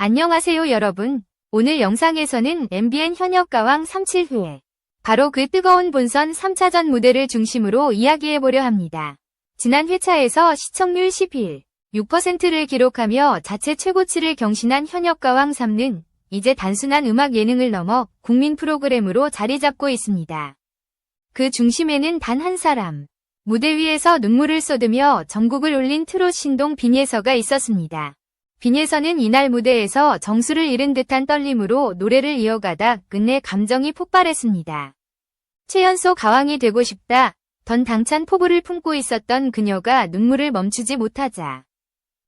안녕하세요 여러분. 오늘 영상에서는 MBN 현역가왕 37회 바로 그 뜨거운 본선 3차전 무대를 중심으로 이야기해보려 합니다. 지난 회차에서 시청률 11.6%를 기록하며 자체 최고치를 경신한 현역가왕 3는 이제 단순한 음악 예능을 넘어 국민 프로그램으로 자리 잡고 있습니다. 그 중심에는 단 한 사람, 무대 위에서 눈물을 쏟으며 전국을 울린 트롯 신동 빈예서가 있었습니다. 빈예서는 이날 무대에서 정수를 잃은 듯한 떨림으로 노래를 이어가다 끝내 감정이 폭발했습니다. 최연소 가왕이 되고 싶다 던 당찬 포부를 품고 있었던 그녀가 눈물을 멈추지 못하자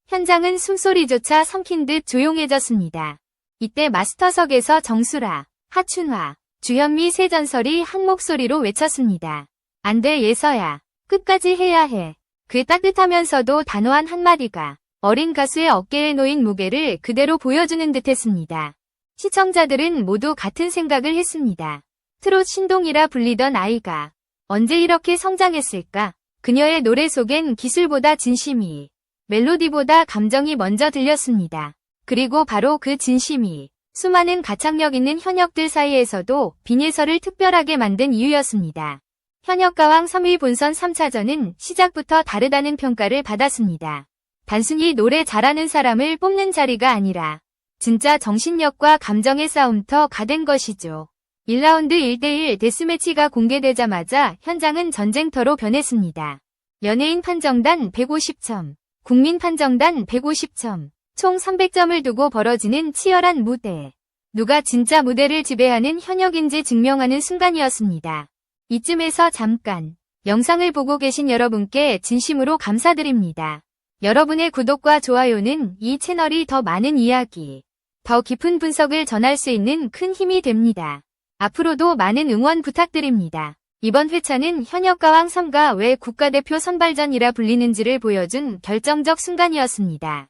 현장은 숨소리조차 삼킨 듯 조용해졌습니다. 이때 마스터석에서 정수라, 하춘화, 주현미 세 전설이 한 목소리로 외쳤습니다. 안 돼 예서야. 끝까지 해야 해. 그 따뜻하면서도 단호한 한마디가 어린 가수의 어깨에 놓인 무게를 그대로 보여주는 듯했습니다. 시청자들은 모두 같은 생각을 했습니다. 트롯 신동이라 불리던 아이가 언제 이렇게 성장했을까? 그녀의 노래 속엔 기술보다 진심이, 멜로디보다 감정이 먼저 들렸습니다. 그리고 바로 그 진심이 수많은 가창력 있는 현역들 사이에서도 빈예서를 특별하게 만든 이유였습니다. 현역가왕 3위 본선 3차전은 시작부터 다르다는 평가를 받았습니다. 단순히 노래 잘하는 사람을 뽑는 자리가 아니라 진짜 정신력과 감정의 싸움터가 된 것이죠. 1라운드 1대1 데스매치가 공개되자마자 현장은 전쟁터로 변했습니다. 연예인 판정단 150점, 국민 판정단 150점, 총 300점을 두고 벌어지는 치열한 무대. 누가 진짜 무대를 지배하는 현역인지 증명하는 순간이었습니다. 이쯤에서 잠깐 영상을 보고 계신 여러분께 진심으로 감사드립니다. 여러분의 구독과 좋아요는 이 채널이 더 많은 이야기, 더 깊은 분석을 전할 수 있는 큰 힘이 됩니다. 앞으로도 많은 응원 부탁드립니다. 이번 회차는 현역가왕 3가 왜 국가대표 선발전이라 불리는지를 보여준 결정적 순간이었습니다.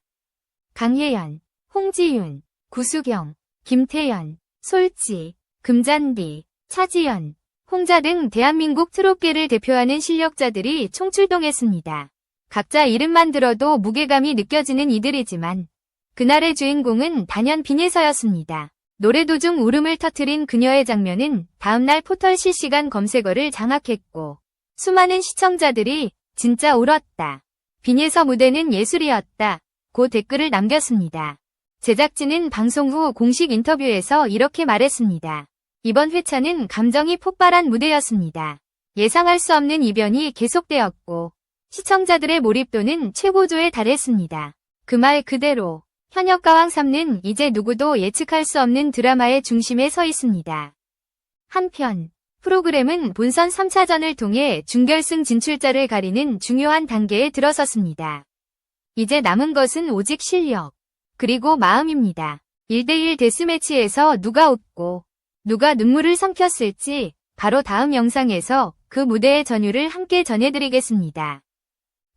강혜연, 홍지윤, 구수경, 김태연, 솔지, 금잔디, 차지연, 홍자 등 대한민국 트롯계를 대표하는 실력자들이 총출동했습니다. 각자 이름만 들어도 무게감이 느껴지는 이들이지만 그날의 주인공은 단연 빈예서였습니다. 노래 도중 울음을 터뜨린 그녀의 장면은 다음날 포털 실시간 검색어를 장악했고 수많은 시청자들이 진짜 울었다. 빈예서 무대는 예술이었다. 고 댓글을 남겼습니다. 제작진은 방송 후 공식 인터뷰에서 이렇게 말했습니다. 이번 회차는 감정이 폭발한 무대였습니다. 예상할 수 없는 이변이 계속되었고 시청자들의 몰입도는 최고조에 달했습니다. 그 말 그대로 현역가왕 3는 이제 누구도 예측할 수 없는 드라마의 중심에 서 있습니다. 한편 프로그램은 본선 3차전을 통해 준결승 진출자를 가리는 중요한 단계에 들어섰습니다. 이제 남은 것은 오직 실력, 그리고 마음입니다. 1대1 데스매치에서 누가 웃고 누가 눈물을 삼켰을지 바로 다음 영상에서 그 무대의 전율을 함께 전해드리겠습니다.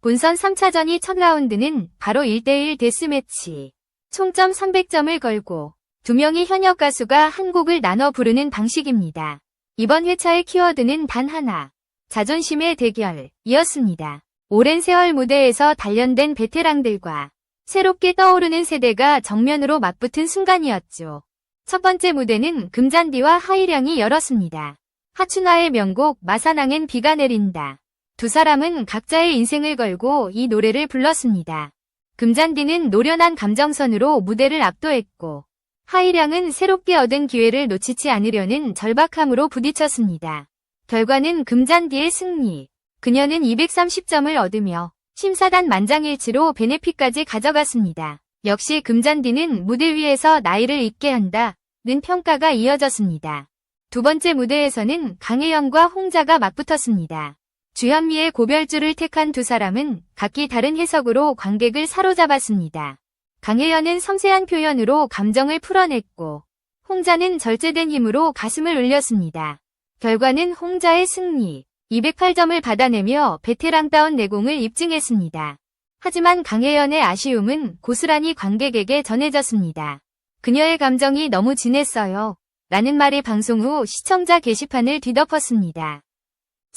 본선 3차전이 첫 라운드는 바로 1대1 데스매치. 총점 300점을 걸고 두 명의 현역 가수가 한 곡을 나눠 부르는 방식입니다. 이번 회차의 키워드는 단 하나, 자존심의 대결이었습니다. 오랜 세월 무대에서 단련된 베테랑들과 새롭게 떠오르는 세대가 정면으로 맞붙은 순간이었죠. 첫 번째 무대는 금잔디와 하이량이 열었습니다. 하춘화의 명곡 마산항엔 비가 내린다. 두 사람은 각자의 인생을 걸고 이 노래를 불렀습니다. 금잔디는 노련한 감정선으로 무대를 압도했고 하이량은 새롭게 얻은 기회를 놓치지 않으려는 절박함으로 부딪혔습니다. 결과는 금잔디의 승리. 그녀는 230점을 얻으며 심사단 만장일치로 베네핏까지 가져갔습니다. 역시 금잔디는 무대 위에서 나이를 잊게 한다는 평가가 이어졌습니다. 두 번째 무대에서는 강혜연과 홍자가 맞붙었습니다. 주현미의 고별주를 택한 두 사람은 각기 다른 해석으로 관객을 사로잡았습니다. 강혜연은 섬세한 표현으로 감정을 풀어냈고 홍자는 절제된 힘으로 가슴을 울렸습니다. 결과는 홍자의 승리, 208점을 받아내며 베테랑다운 내공을 입증했습니다. 하지만 강혜연의 아쉬움은 고스란히 관객에게 전해졌습니다. 그녀의 감정이 너무 진했어요. 라는 말이 방송 후 시청자 게시판을 뒤덮었습니다.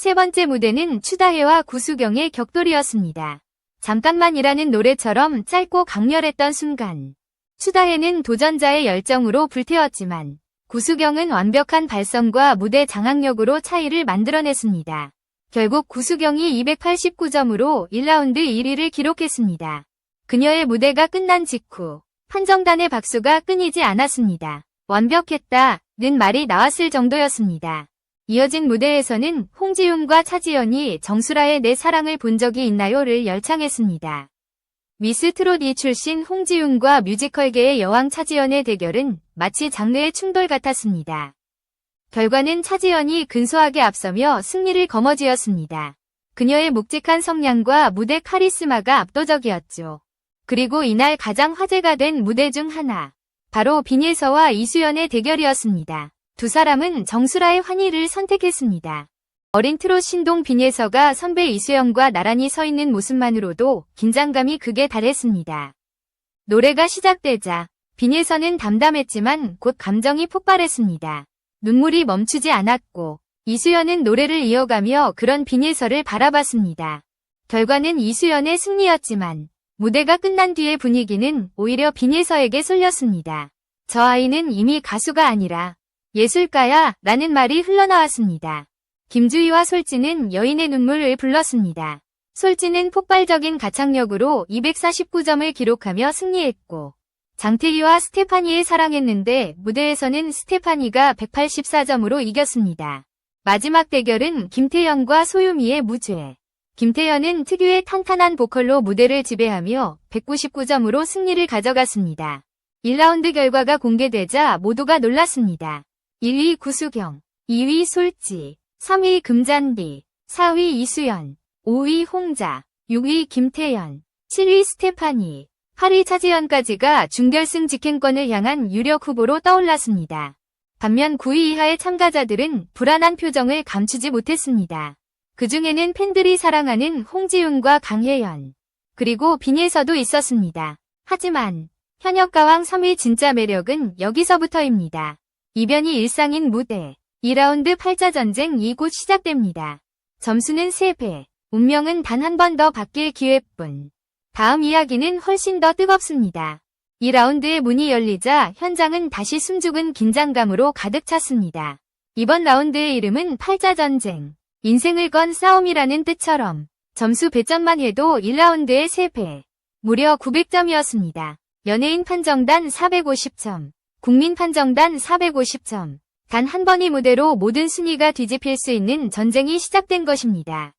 세 번째 무대는 추다혜와 구수경의 격돌이었습니다. 잠깐만이라는 노래처럼 짧고 강렬했던 순간. 추다해는 도전자의 열정으로 불태웠지만 구수경은 완벽한 발성과 무대 장악력으로 차이를 만들어냈습니다. 결국 구수경이 289점으로 1라운드 1위를 기록했습니다. 그녀의 무대가 끝난 직후 판정단의 박수가 끊이지 않았습니다. 완벽했다는 말이 나왔을 정도였습니다. 이어진 무대에서는 홍지윤과 차지연이 정수라의 내 사랑을 본 적이 있나요를 열창했습니다. 미스 트롯 2 출신 홍지윤과 뮤지컬계의 여왕 차지연의 대결은 마치 장르의 충돌 같았습니다. 결과는 차지연이 근소하게 앞서며 승리를 거머쥐었습니다. 그녀의 묵직한 성량과 무대 카리스마가 압도적이었죠. 그리고 이날 가장 화제가 된 무대 중 하나, 바로 빈예서와 이수연의 대결이었습니다. 두 사람은 정수라의 환희를 선택했습니다. 어린 트롯 신동 빈예서가 선배 이수연과 나란히 서 있는 모습만으로도 긴장감이 극에 달했습니다. 노래가 시작되자 빈예서는 담담했지만 곧 감정이 폭발했습니다. 눈물이 멈추지 않았고 이수연은 노래를 이어가며 그런 빈예서를 바라봤습니다. 결과는 이수연의 승리였지만 무대가 끝난 뒤의 분위기는 오히려 빈예서에게 쏠렸습니다. 저 아이는 이미 가수가 아니라 예술가야 라는 말이 흘러나왔습니다. 김주희와 솔지는 여인의 눈물을 불렀습니다. 솔지는 폭발적인 가창력으로 249점을 기록하며 승리했고 장태희와 스테파니의 사랑했는데 무대에서는 스테파니가 184점으로 이겼습니다. 마지막 대결은 김태연과 소유미의 무죄. 김태연은 특유의 탄탄한 보컬로 무대를 지배하며 199점으로 승리를 가져갔습니다. 1라운드 결과가 공개되자 모두가 놀랐습니다. 1위 구수경, 2위 솔지, 3위 금잔디, 4위 이수연, 5위 홍자, 6위 김태연, 7위 스테파니, 8위 차지연까지가 준결승 직행권을 향한 유력 후보로 떠올랐습니다. 반면 9위 이하의 참가자들은 불안한 표정을 감추지 못했습니다. 그 중에는 팬들이 사랑하는 홍지윤과 강혜연, 그리고 빈예서도 있었습니다. 하지만 현역가왕 3위 진짜 매력은 여기서부터입니다. 이변이 일상인 무대. 2라운드 8자 전쟁이 곧 시작됩니다. 점수는 3배, 운명은 단 한 번 더 바뀔 기회뿐. 다음 이야기는 훨씬 더 뜨겁습니다. 2라운드의 문이 열리자 현장은 다시 숨죽은 긴장감으로 가득 찼습니다. 이번 라운드의 이름은 8자 전쟁. 인생을 건 싸움이라는 뜻처럼 점수 배점만 해도 1라운드의 3배, 무려 900점이었습니다. 연예인 판정단 450점, 국민 판정단 450점. 단 한 번의 무대로 모든 순위가 뒤집힐 수 있는 전쟁이 시작된 것입니다.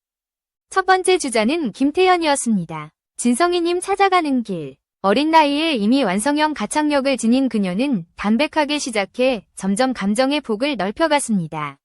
첫 번째 주자는 김태연이었습니다. 진성희님 찾아가는 길. 어린 나이에 이미 완성형 가창력을 지닌 그녀는 담백하게 시작해 점점 감정의 폭을 넓혀갔습니다.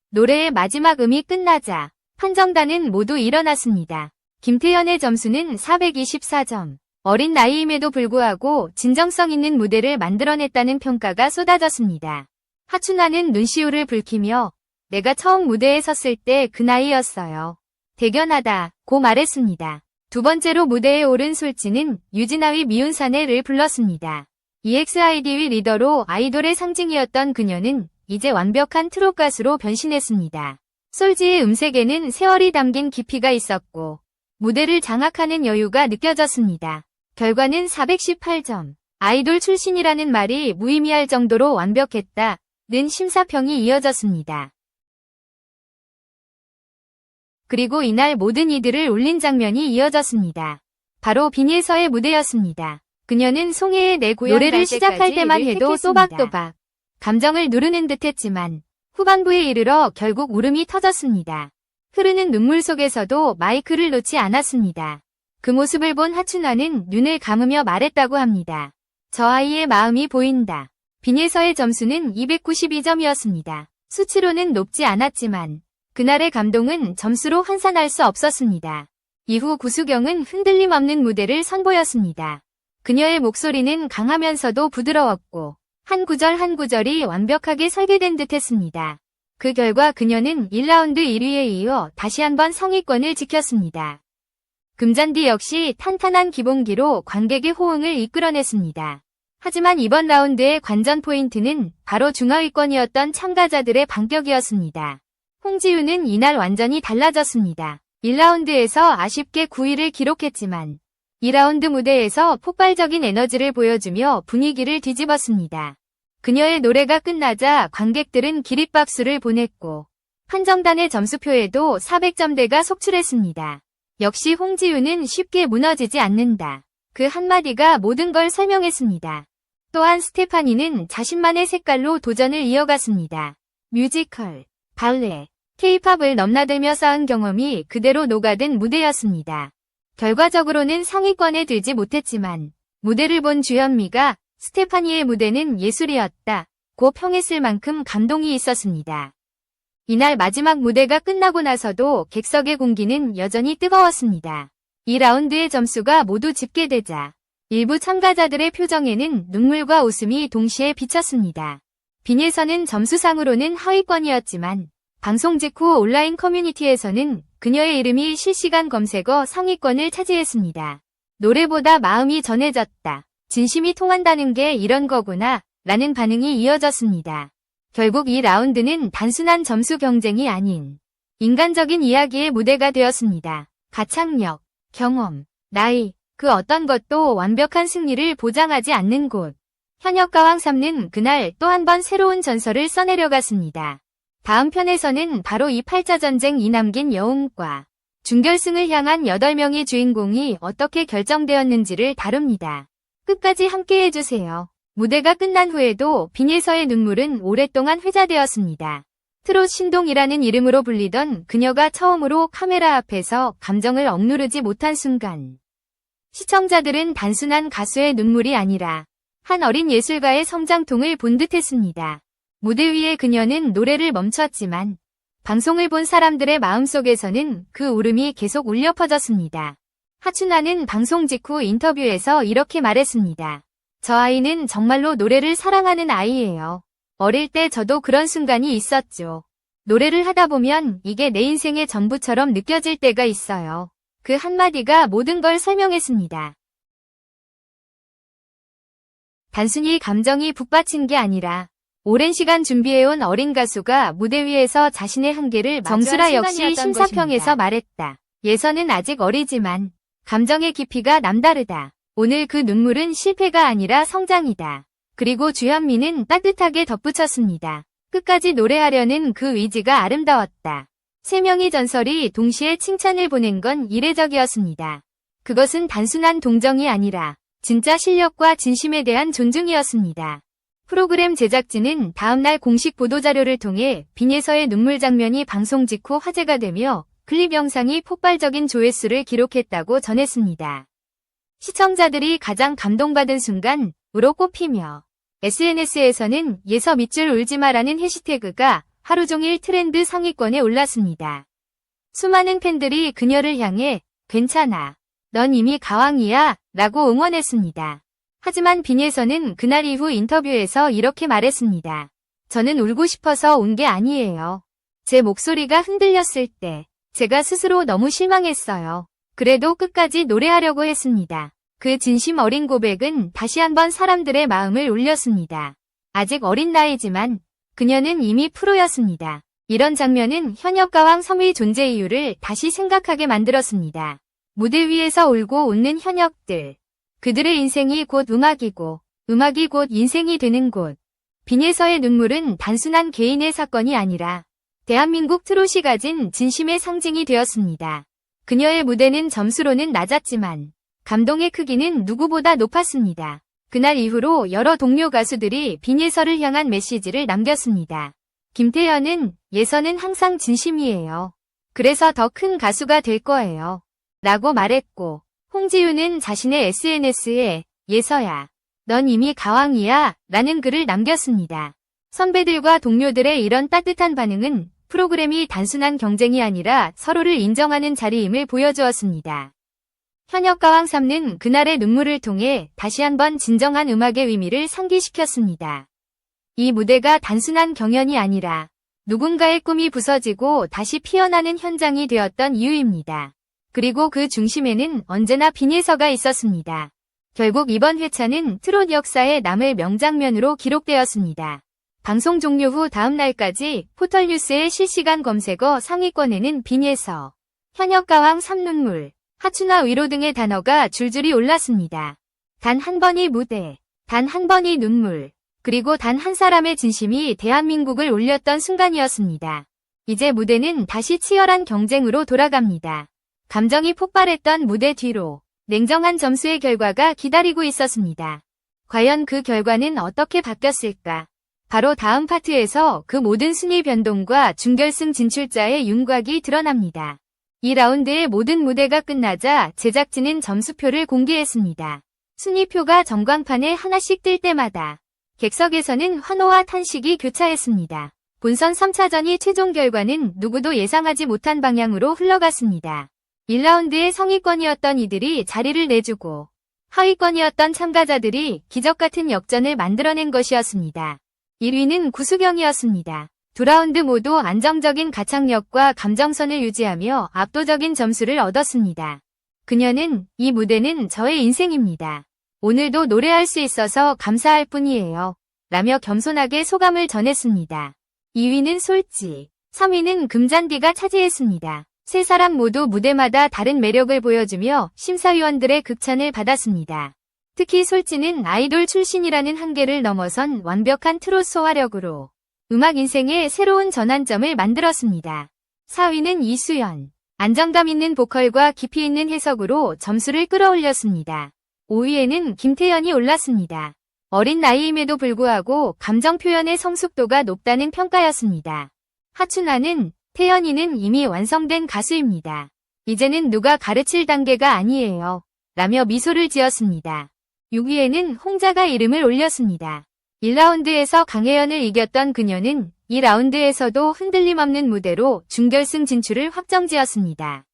노래의 마지막 음이 끝나자 판정단은 모두 일어났습니다. 김태연의 점수는 424점. 어린 나이임에도 불구하고 진정성 있는 무대를 만들어냈다는 평가가 쏟아졌습니다. 하춘화는 눈시울을 붉히며 내가 처음 무대에 섰을 때 그 나이였어요. 대견하다고 말했습니다. 두 번째로 무대에 오른 솔지는 유진아의 미운 사내를 불렀습니다. EXID의 리더로 아이돌의 상징이었던 그녀는 이제 완벽한 트롯 가수로 변신했습니다. 솔지의 음색에는 세월이 담긴 깊이가 있었고 무대를 장악하는 여유가 느껴졌습니다. 결과는 418점. 아이돌 출신이라는 말이 무의미할 정도로 완벽했다는 심사평이 이어졌습니다. 그리고 이날 모든 이들을 울린 장면이 이어졌습니다. 바로 빈예서의 무대였습니다. 그녀는 송혜의 내 고향 노래를 시작할 때만 해도 또박또박 감정을 누르는 듯했지만 후반부에 이르러 결국 울음이 터졌습니다. 흐르는 눈물 속에서도 마이크를 놓지 않았습니다. 그 모습을 본 하춘화는 눈을 감으며 말했다고 합니다. 저 아이의 마음이 보인다. 빈예서의 점수는 292점이었습니다. 수치로는 높지 않았지만 그날의 감동은 점수로 환산할 수 없었습니다. 이후 구수경은 흔들림 없는 무대를 선보였습니다. 그녀의 목소리는 강하면서도 부드러웠고 한 구절 한 구절이 완벽하게 설계된 듯했습니다. 그 결과 그녀는 1라운드 1위에 이어 다시 한번 상위권을 지켰습니다. 금잔디 역시 탄탄한 기본기로 관객의 호응을 이끌어냈습니다. 하지만 이번 라운드의 관전 포인트는 바로 중하위권이었던 참가자들의 반격이었습니다. 홍지윤은 이날 완전히 달라졌습니다. 1라운드에서 아쉽게 9위를 기록했지만 2라운드 무대에서 폭발적인 에너지를 보여주며 분위기를 뒤집었습니다. 그녀의 노래가 끝나자 관객들은 기립박수를 보냈고 판정단의 점수표에도 400점대가 속출했습니다. 역시 홍지윤은 쉽게 무너지지 않는다. 그 한마디가 모든 걸 설명했습니다. 또한 스테파니는 자신만의 색깔로 도전을 이어갔습니다. 뮤지컬, 발레, K-팝을 넘나들며 쌓은 경험이 그대로 녹아든 무대였습니다. 결과적으로는 상위권에 들지 못했지만 무대를 본 주현미가 스테파니의 무대는 예술이었다 고 평했을 만큼 감동이 있었습니다. 이날 마지막 무대가 끝나고 나서도 객석의 공기는 여전히 뜨거웠습니다. 2라운드의 점수가 모두 집계되자 일부 참가자들의 표정에는 눈물과 웃음이 동시에 비쳤습니다. 빈예선은 점수상으로는 하위권이었지만 방송 직후 온라인 커뮤니티에서는 그녀의 이름이 실시간 검색어 상위권을 차지했습니다. 노래보다 마음이 전해졌다. 진심이 통한다는 게 이런 거구나 라는 반응이 이어졌습니다. 결국 이 라운드는 단순한 점수 경쟁이 아닌 인간적인 이야기의 무대가 되었습니다. 가창력, 경험, 나이, 그 어떤 것도 완벽한 승리를 보장하지 않는 곳. 현역가왕 3는 그날 또 한 번 새로운 전설을 써내려갔습니다. 다음 편에서는 바로 이 팔자전쟁 이 남긴 여운과 준결승을 향한 8명의 주인공이 어떻게 결정되었는지를 다룹니다. 끝까지 함께해주세요. 무대가 끝난 후에도 빈예서의 눈물은 오랫동안 회자되었습니다. 트롯 신동이라는 이름으로 불리던 그녀가 처음으로 카메라 앞에서 감정을 억누르지 못한 순간. 시청자들은 단순한 가수의 눈물이 아니라 한 어린 예술가의 성장통을 본 듯했습니다. 무대 위에 그녀는 노래를 멈췄지만 방송을 본 사람들의 마음속에서는 그 울음이 계속 울려 퍼졌습니다. 하춘아는 방송 직후 인터뷰에서 이렇게 말했습니다. 저 아이는 정말로 노래를 사랑하는 아이예요. 어릴 때 저도 그런 순간이 있었죠. 노래를 하다 보면 이게 내 인생의 전부처럼 느껴질 때가 있어요. 그 한마디가 모든 걸 설명했습니다. 단순히 감정이 북받친 게 아니라 오랜 시간 준비해온 어린 가수가 무대 위에서 자신의 한계를 정수라 역시 심사평에서 말했다. 예선은 아직 어리지만 감정의 깊이가 남다르다. 오늘 그 눈물은 실패가 아니라 성장이다. 그리고 주현미는 따뜻하게 덧붙였습니다. 끝까지 노래하려는 그 의지가 아름다웠다. 3명의 전설이 동시에 칭찬을 보낸 건 이례적이었습니다. 그것은 단순한 동정이 아니라 진짜 실력과 진심에 대한 존중이었습니다. 프로그램 제작진은 다음날 공식 보도자료를 통해 빈예서의 눈물 장면이 방송 직후 화제가 되며 클립 영상이 폭발적인 조회수를 기록했다고 전했습니다. 시청자들이 가장 감동받은 순간으로 꼽히며 SNS에서는 예서 밑줄 울지마라는 해시태그가 하루 종일 트렌드 상위권에 올랐습니다. 수많은 팬들이 그녀를 향해 괜찮아, 넌 이미 가왕이야 라고 응원했습니다. 하지만 빈예서는 그날 이후 인터뷰에서 이렇게 말했습니다. 저는 울고 싶어서 온 게 아니에요. 제 목소리가 흔들렸을 때 제가 스스로 너무 실망했어요. 그래도 끝까지 노래하려고 했습니다. 그 진심 어린 고백은 다시 한번 사람들의 마음을 울렸습니다. 아직 어린 나이지만 그녀는 이미 프로였습니다. 이런 장면은 현역가왕 3의 존재 이유를 다시 생각하게 만들었습니다. 무대 위에서 울고 웃는 현역들. 그들의 인생이 곧 음악이고 음악이 곧 인생이 되는 곳. 빈예서의 눈물은 단순한 개인의 사건이 아니라 대한민국 트롯이 가진 진심의 상징이 되었습니다. 그녀의 무대는 점수로는 낮았지만 감동의 크기는 누구보다 높았습니다. 그날 이후로 여러 동료 가수들이 빈예서를 향한 메시지를 남겼습니다. 김태현은 예서는 항상 진심이에요. 그래서 더 큰 가수가 될 거예요. 라고 말했고 홍지윤은 자신의 SNS에 예서야, 넌 이미 가왕이야 라는 글을 남겼습니다. 선배들과 동료들의 이런 따뜻한 반응은 프로그램이 단순한 경쟁이 아니라 서로를 인정하는 자리임을 보여주었습니다. 현역가왕 3는 그날의 눈물을 통해 다시 한번 진정한 음악의 의미를 상기시켰습니다. 이 무대가 단순한 경연이 아니라 누군가의 꿈이 부서지고 다시 피어나는 현장이 되었던 이유입니다. 그리고 그 중심에는 언제나 빈예서가 있었습니다. 결국 이번 회차는 트롯 역사에 남을 명장면으로 기록되었습니다. 방송 종료 후 다음 날까지 포털뉴스의 실시간 검색어 상위권에는 빈예서, 현역가왕 3눈물, 하춘화 위로 등의 단어가 줄줄이 올랐습니다. 단 한 번의 무대, 단 한 번의 눈물, 그리고 단 한 사람의 진심이 대한민국을 울렸던 순간이었습니다. 이제 무대는 다시 치열한 경쟁으로 돌아갑니다. 감정이 폭발했던 무대 뒤로 냉정한 점수의 결과가 기다리고 있었습니다. 과연 그 결과는 어떻게 바뀌었을까? 바로 다음 파트에서 그 모든 순위 변동과 준결승 진출자의 윤곽이 드러납니다. 2라운드의 모든 무대가 끝나자 제작진은 점수표를 공개했습니다. 순위표가 전광판에 하나씩 뜰 때마다 객석에서는 환호와 탄식이 교차했습니다. 본선 3차전이 최종 결과는 누구도 예상하지 못한 방향으로 흘러갔습니다. 1라운드의 상위권이었던 이들이 자리를 내주고 하위권이었던 참가자들이 기적같은 역전을 만들어낸 것이었습니다. 1위는 구수경이었습니다. 두 라운드 모두 안정적인 가창력과 감정선을 유지하며 압도적인 점수를 얻었습니다. 그녀는 이 무대는 저의 인생입니다. 오늘도 노래할 수 있어서 감사할 뿐이에요. 라며 겸손하게 소감을 전했습니다. 2위는 솔지, 3위는 금잔디가 차지했습니다. 세 사람 모두 무대마다 다른 매력을 보여주며 심사위원들의 극찬을 받았습니다. 특히 솔지는 아이돌 출신이라는 한계를 넘어선 완벽한 트롯 소화력으로 음악 인생의 새로운 전환점을 만들었습니다. 4위는 이수연, 안정감 있는 보컬과 깊이 있는 해석으로 점수를 끌어올렸습니다. 5위에는 김태연이 올랐습니다. 어린 나이임에도 불구하고 감정 표현의 성숙도가 높다는 평가였습니다. 하춘화는 태연이는 이미 완성된 가수입니다. 이제는 누가 가르칠 단계가 아니에요. 라며 미소를 지었습니다. 6위에는 홍자가 이름을 올렸습니다. 1라운드에서 강혜연을 이겼던 그녀는 2라운드에서도 흔들림 없는 무대로 준결승 진출을 확정지었습니다.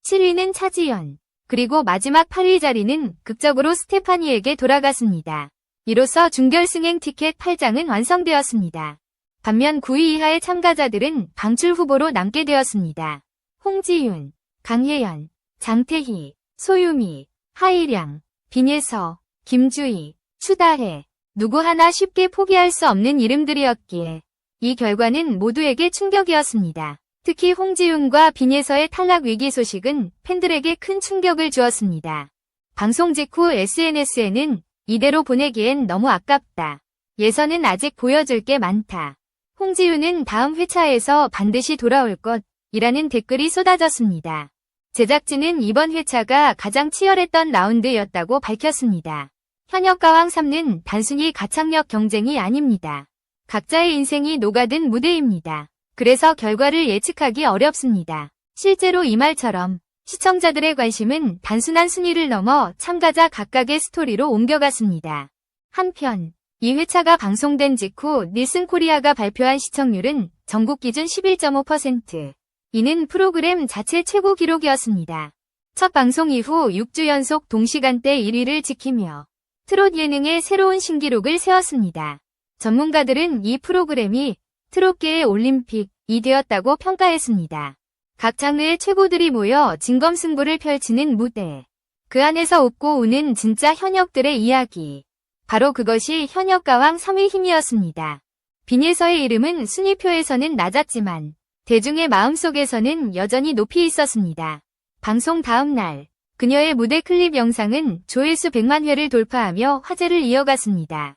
7위는 차지연, 그리고 마지막 8위 자리는 극적으로 스테파니에게 돌아갔습니다. 이로써 준결승행 티켓 8장은 완성되었습니다. 반면 9위 이하의 참가자들은 방출 후보로 남게 되었습니다. 홍지윤, 강혜연, 장태희, 소유미, 하이량, 빈예서, 김주희, 추다혜, 누구 하나 쉽게 포기할 수 없는 이름들이었기에 이 결과는 모두에게 충격이었습니다. 특히 홍지윤과 빈예서의 탈락 위기 소식은 팬들에게 큰 충격을 주었습니다. 방송 직후 SNS에는 이대로 보내기엔 너무 아깝다. 예선은 아직 보여줄 게 많다. 홍지윤은 다음 회차에서 반드시 돌아올 것이라는 댓글이 쏟아졌습니다. 제작진은 이번 회차가 가장 치열했던 라운드였다고 밝혔습니다. 현역가왕 3는 단순히 가창력 경쟁이 아닙니다. 각자의 인생이 녹아든 무대입니다. 그래서 결과를 예측하기 어렵습니다. 실제로 이 말처럼 시청자들의 관심은 단순한 순위를 넘어 참가자 각각의 스토리로 옮겨갔습니다. 한편 이 회차가 방송된 직후 닐슨 코리아가 발표한 시청률은 전국 기준 11.5%. 이는 프로그램 자체 최고 기록이었습니다. 첫 방송 이후 6주 연속 동시간대 1위를 지키며 트롯 예능의 새로운 신기록을 세웠습니다. 전문가들은 이 프로그램이 트롯계의 올림픽이 되었다고 평가했습니다. 각 장르의 최고들이 모여 진검승부를 펼치는 무대. 그 안에서 웃고 우는 진짜 현역들의 이야기. 바로 그것이 현역가왕 3위 힘이었습니다. 빈예서의 이름은 순위표에서는 낮았지만 대중의 마음속에서는 여전히 높이 있었습니다. 방송 다음 날 그녀의 무대 클립 영상은 조회수 100만 회를 돌파하며 화제를 이어갔습니다.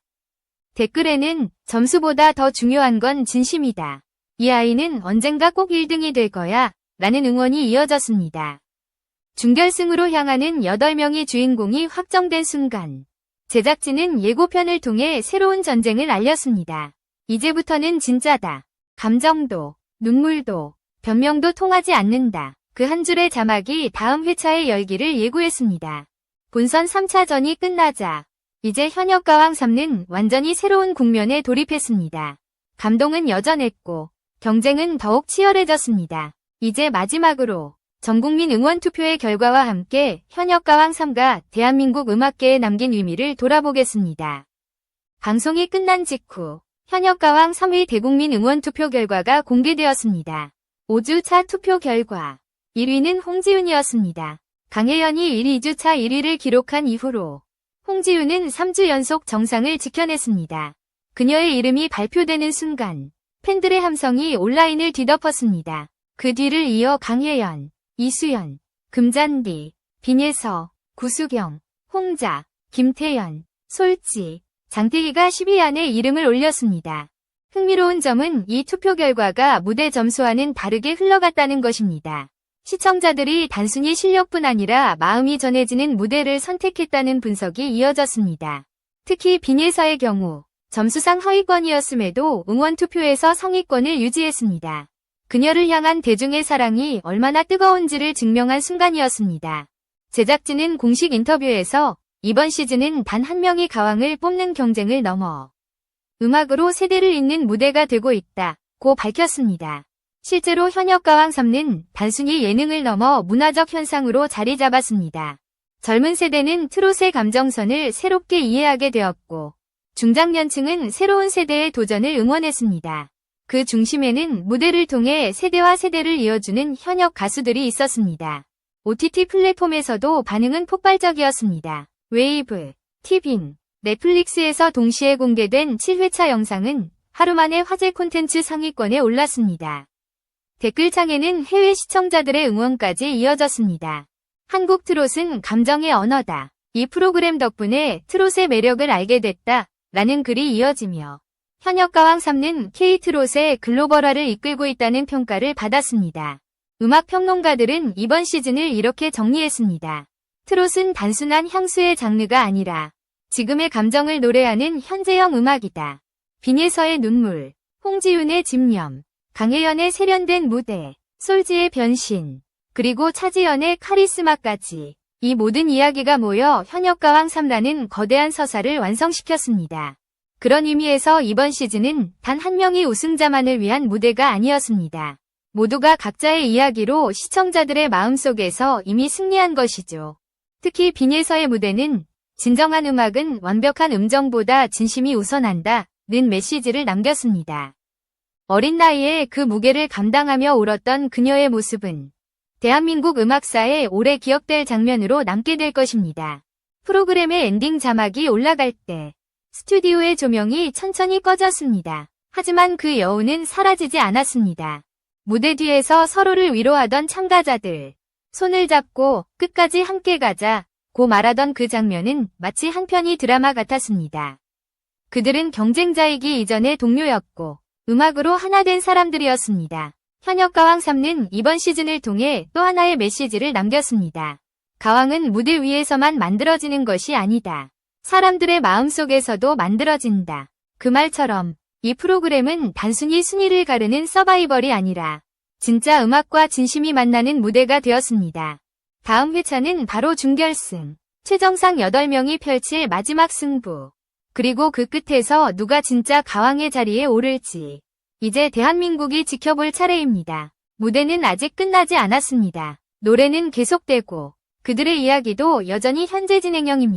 댓글에는 점수보다 더 중요한 건 진심이다. 이 아이는 언젠가 꼭 1등이 될 거야. 라는 응원이 이어졌습니다. 준결승으로 향하는 8명의 주인공이 확정된 순간 제작진은 예고편을 통해 새로운 전쟁을 알렸습니다. 이제부터는 진짜다. 감정도, 눈물도, 변명도 통하지 않는다. 그 한 줄의 자막이 다음 회차의 열기를 예고했습니다. 본선 3차전이 끝나자 이제 현역가왕 3는 완전히 새로운 국면에 돌입했습니다. 감동은 여전했고 경쟁은 더욱 치열해졌습니다. 이제 마지막으로 전국민 응원투표의 결과와 함께 현역가왕 3가 대한민국 음악계에 남긴 의미를 돌아보겠습니다. 방송이 끝난 직후 현역가왕 3위 대국민 응원투표 결과가 공개되었습니다. 5주차 투표 결과 1위는 홍지윤이었습니다. 강혜연이 2주차 1위를 기록한 이후로 홍지윤은 3주 연속 정상을 지켜냈습니다. 그녀의 이름이 발표되는 순간 팬들의 함성이 온라인을 뒤덮었습니다. 그 뒤를 이어 강혜연, 이수연, 금잔디, 빈예서, 구수경, 홍자, 김태연, 솔지, 장태희가 10위 안에 이름을 올렸습니다. 흥미로운 점은 이 투표 결과가 무대 점수와는 다르게 흘러갔다는 것입니다. 시청자들이 단순히 실력뿐 아니라 마음이 전해지는 무대를 선택했다는 분석이 이어졌습니다. 특히 빈예서의 경우 점수상 하위권이었음에도 응원 투표에서 상위권을 유지했습니다. 그녀를 향한 대중의 사랑이 얼마나 뜨거운지를 증명한 순간이었습니다. 제작진은 공식 인터뷰에서 이번 시즌은 단 한 명이 가왕을 뽑는 경쟁을 넘어 음악으로 세대를 잇는 무대가 되고 있다고 밝혔습니다. 실제로 현역가왕 3는 단순히 예능을 넘어 문화적 현상으로 자리 잡았습니다. 젊은 세대는 트롯의 감정선을 새롭게 이해하게 되었고 중장년층은 새로운 세대의 도전을 응원했습니다. 그 중심에는 무대를 통해 세대와 세대를 이어주는 현역 가수들이 있었습니다. OTT 플랫폼에서도 반응은 폭발적이었습니다. 웨이브, 티빙, 넷플릭스에서 동시에 공개된 7회차 영상은 하루 만에 화제 콘텐츠 상위권에 올랐습니다. 댓글창에는 해외 시청자들의 응원까지 이어졌습니다. 한국 트롯은 감정의 언어다. 이 프로그램 덕분에 트롯의 매력을 알게 됐다. 라는 글이 이어지며 현역가왕 3는 K-트롯의 글로벌화를 이끌고 있다는 평가를 받았습니다. 음악평론가들은 이번 시즌을 이렇게 정리했습니다. 트롯은 단순한 향수의 장르가 아니라 지금의 감정을 노래하는 현재형 음악이다. 빈예서의 눈물, 홍지윤의 집념, 강혜연의 세련된 무대, 솔지의 변신, 그리고 차지연의 카리스마까지 이 모든 이야기가 모여 현역가왕 3라는 거대한 서사를 완성시켰습니다. 그런 의미에서 이번 시즌은 단 한 명의 우승자만을 위한 무대가 아니었습니다. 모두가 각자의 이야기로 시청자들의 마음속에서 이미 승리한 것이죠. 특히 빈예서의 무대는 진정한 음악은 완벽한 음정보다 진심이 우선한다 는 메시지를 남겼습니다. 어린 나이에 그 무게를 감당하며 울었던 그녀의 모습은 대한민국 음악사에 오래 기억될 장면으로 남게 될 것입니다. 프로그램의 엔딩 자막이 올라갈 때 스튜디오의 조명이 천천히 꺼졌습니다. 하지만 그 여운은 사라지지 않았습니다. 무대 뒤에서 서로를 위로하던 참가자들, 손을 잡고 끝까지 함께 가자고 말하던 그 장면은 마치 한 편의 드라마 같았습니다. 그들은 경쟁자이기 이전의 동료였고 음악으로 하나 된 사람들이었습니다. 현역가왕 3는 이번 시즌을 통해 또 하나의 메시지를 남겼습니다. 가왕은 무대 위에서만 만들어지는 것이 아니다. 사람들의 마음속에서도 만들어진다. 그 말처럼 이 프로그램은 단순히 순위를 가르는 서바이벌이 아니라 진짜 음악과 진심이 만나는 무대가 되었습니다. 다음 회차는 바로 준결승, 최정상 8명이 펼칠 마지막 승부, 그리고 그 끝에서 누가 진짜 가왕의 자리에 오를지 이제 대한민국이 지켜볼 차례입니다. 무대는 아직 끝나지 않았습니다. 노래는 계속되고 그들의 이야기도 여전히 현재 진행형입니다.